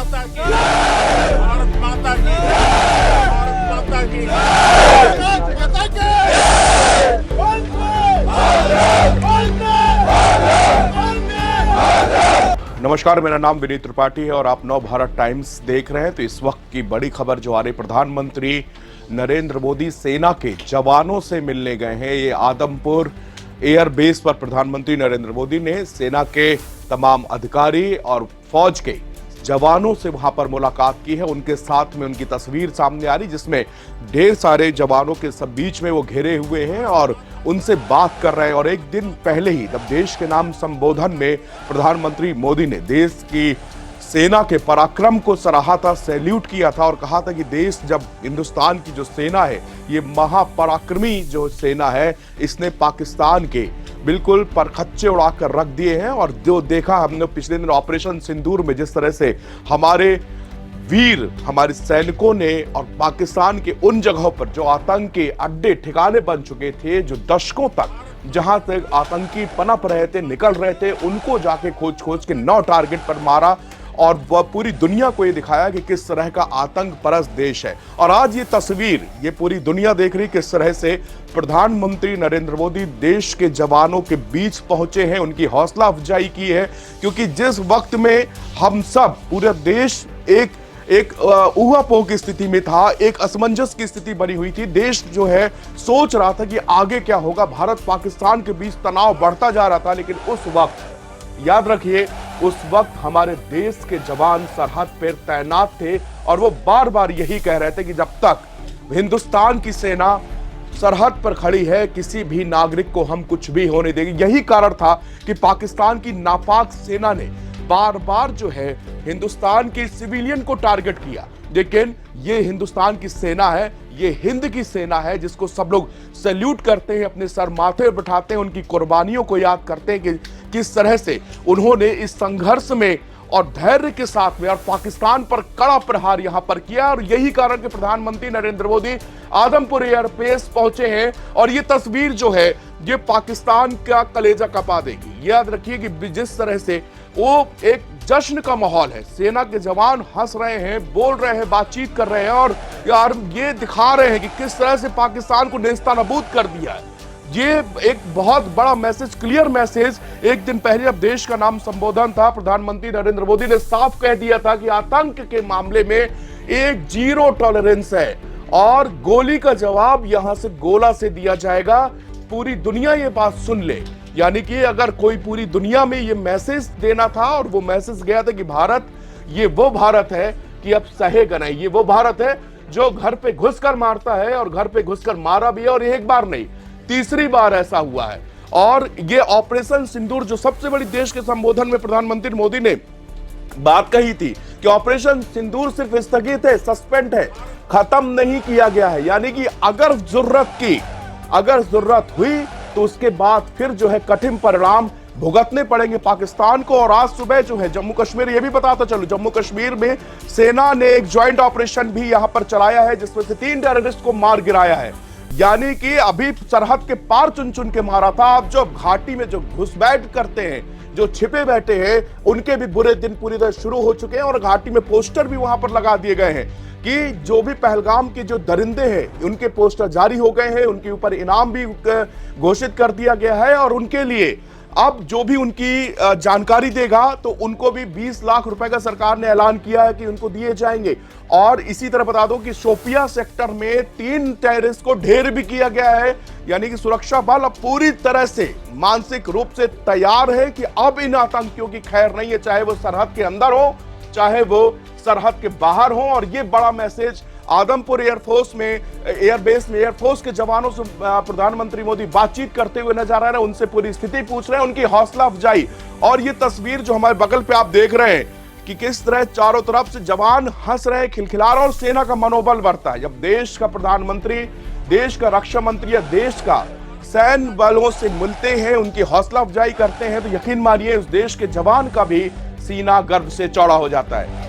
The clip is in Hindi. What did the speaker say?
माता की, भारत माता की, भारत माता की, नमस्कार, मेरा नाम विनीत त्रिपाठी है और आप नव भारत टाइम्स देख रहे हैं। तो इस वक्त की बड़ी खबर जो आ रही, प्रधानमंत्री नरेंद्र मोदी सेना के जवानों से मिलने गए हैं। ये आदमपुर एयरबेस पर प्रधानमंत्री नरेंद्र मोदी ने सेना के तमाम अधिकारी और फौज के जवानों से वहां पर मुलाकात की है। उनके साथ में उनकी तस्वीर सामने आ रही, जिसमें ढेर सारे जवानों के सब बीच में वो घिरे हुए हैं और उनसे बात कर रहे हैं। और एक दिन पहले ही जब देश के नाम संबोधन में प्रधानमंत्री मोदी ने देश की सेना के पराक्रम को सराहा था, सैल्यूट किया था और कहा था कि देश, जब हिंदुस्तान की जो सेना है, ये महापराक्रमी जो सेना है, इसने पाकिस्तान के बिल्कुल परखच्चे उड़ाकर रख दिए हैं। और जो देखा हमने पिछले दिन ऑपरेशन सिंदूर में, जिस तरह से हमारे वीर, हमारे सैनिकों ने और पाकिस्तान के उन जगहों पर जो आतंक के अड्डे ठिकाने बन चुके थे, जो दशकों तक जहां तक आतंकी पनप रहे थे, निकल रहे थे, उनको जाके खोज खोज के 9 टारगेट पर मारा और वह पूरी दुनिया को ये दिखाया कि किस तरह का आतंक परस्त देश है। और आज ये तस्वीर ये पूरी दुनिया देख रही, किस तरह से प्रधानमंत्री नरेंद्र मोदी देश के जवानों के बीच पहुंचे हैं, उनकी हौसला अफजाई की है। क्योंकि जिस वक्त में हम सब, पूरा देश एक ऊहापोह की स्थिति में था, एक असमंजस की स्थिति बनी हुई थी, देश जो है सोच रहा था कि आगे क्या होगा, भारत पाकिस्तान के बीच तनाव बढ़ता जा रहा था। लेकिन उस वक्त याद रखिए, उस वक्त हमारे देश के जवान सरहद पर तैनात थे और वो बार बार यही कह रहे थे कि जब तक हिंदुस्तान की सेना सरहद पर खड़ी है, किसी भी नागरिक को हम कुछ भी होने देंगे। यही कारण था कि पाकिस्तान की नापाक सेना ने बार बार जो है हिंदुस्तान के सिविलियन को टारगेट किया। लेकिन ये हिंदुस्तान की सेना है, ये हिंद की सेना है, जिसको सब लोग सैल्यूट करते हैं, अपने सर माथे बिठाते हैं, उनकी कुर्बानियों को याद करते हैं कि किस तरह से उन्होंने इस संघर्ष में और धैर्य के साथ में और पाकिस्तान पर कड़ा प्रहार यहां पर किया। और यही कारण कि प्रधानमंत्री नरेंद्र मोदी आदमपुर एयरबेस पहुंचे हैं। और ये तस्वीर जो है, ये पाकिस्तान का कलेजा कपा देगी। याद रखिए कि जिस तरह से वो एक जश्न का माहौल है, सेना के जवान हंस रहे हैं, बोल रहे हैं, बातचीत कर रहे हैं और यार ये दिखा रहे हैं कि किस तरह से पाकिस्तान को नेस्तनाबूद कर दिया है। ये एक बहुत बड़ा मैसेज, क्लियर मैसेज। एक दिन पहले जब देश का नाम संबोधन था, प्रधानमंत्री नरेंद्र मोदी ने साफ कह दिया था कि आतंक के मामले में एक जीरो टॉलरेंस है और गोली का जवाब यहां से गोला से दिया जाएगा। पूरी दुनिया ये बात सुन ले। यानी कि अगर कोई पूरी दुनिया में ये मैसेज देना था, और वो मैसेज गया था कि भारत, ये वो भारत है कि अब सहेगा नहीं। ये वो भारत है जो घर पे घुसकर मारता है और घर पे घुसकर मारा भी है, और एक बार नहीं, तीसरी बार ऐसा हुआ है। और ये ऑपरेशन सिंदूर, जो सबसे बड़ी देश के संबोधन में प्रधानमंत्री मोदी ने बात कही थी कि ऑपरेशन सिंदूर सिर्फ स्थगित है, सस्पेंड है, खत्म नहीं किया गया है। यानी कि अगर जरूरत हुई तो उसके बाद फिर जो है कठिन परिणाम भुगतने पड़ेंगे पाकिस्तान को। और आज सुबह जो है जम्मू कश्मीर, ये भी बताता चलो, जम्मू कश्मीर में सेना ने एक ज्वाइंट ऑपरेशन भी यहां पर चलाया है, जिसमें से 3 टेररिस्ट को मार गिराया है। यानी कि अभी सरहद के पार चुन चुन के मारा था। अब जो घाटी में जो घुसपैठ करते हैं, जो छिपे बैठे हैं, उनके भी बुरे दिन पूरी तरह शुरू हो चुके हैं। और घाटी में पोस्टर भी वहां पर लगा दिए गए हैं कि जो भी पहलगाम के जो दरिंदे हैं, उनके पोस्टर जारी हो गए हैं, उनके ऊपर इनाम भी घोषित कर दिया गया है। और उनके लिए अब जो भी उनकी जानकारी देगा तो उनको भी 20 लाख रुपए का सरकार ने ऐलान किया है कि उनको दिए जाएंगे। और इसी तरह बता दो कि शोपिया सेक्टर में 3 टेररिस्ट को ढेर भी किया गया है। यानी कि सुरक्षा बल अब पूरी तरह से मानसिक रूप से तैयार है कि अब इन आतंकियों की खैर नहीं है, चाहे वो सरहद के अंदर हो, चाहे वो सरहद के बाहर हो। और ये बड़ा मैसेज आदमपुर एयरफोर्स में, एयरबेस में एयरफोर्स के जवानों से प्रधानमंत्री मोदी बातचीत करते हुए नजर आ रहे हैं, उनसे पूरी स्थिति पूछ रहे हैं, उनकी हौसला अफजाई। और ये तस्वीर जो हमारे बगल पे आप देख रहे हैं कि किस तरह चारों तरफ से जवान हंस रहे हैं, खिलखिला रहे हैं और सेना का मनोबल बढ़ता है। जब देश का प्रधानमंत्री, देश का रक्षा मंत्री या देश का सैन्य बलों से मिलते हैं, उनकी हौसला अफजाई करते हैं, तो यकीन मानिए उस देश के जवान का भी सीना गर्व से चौड़ा हो जाता है।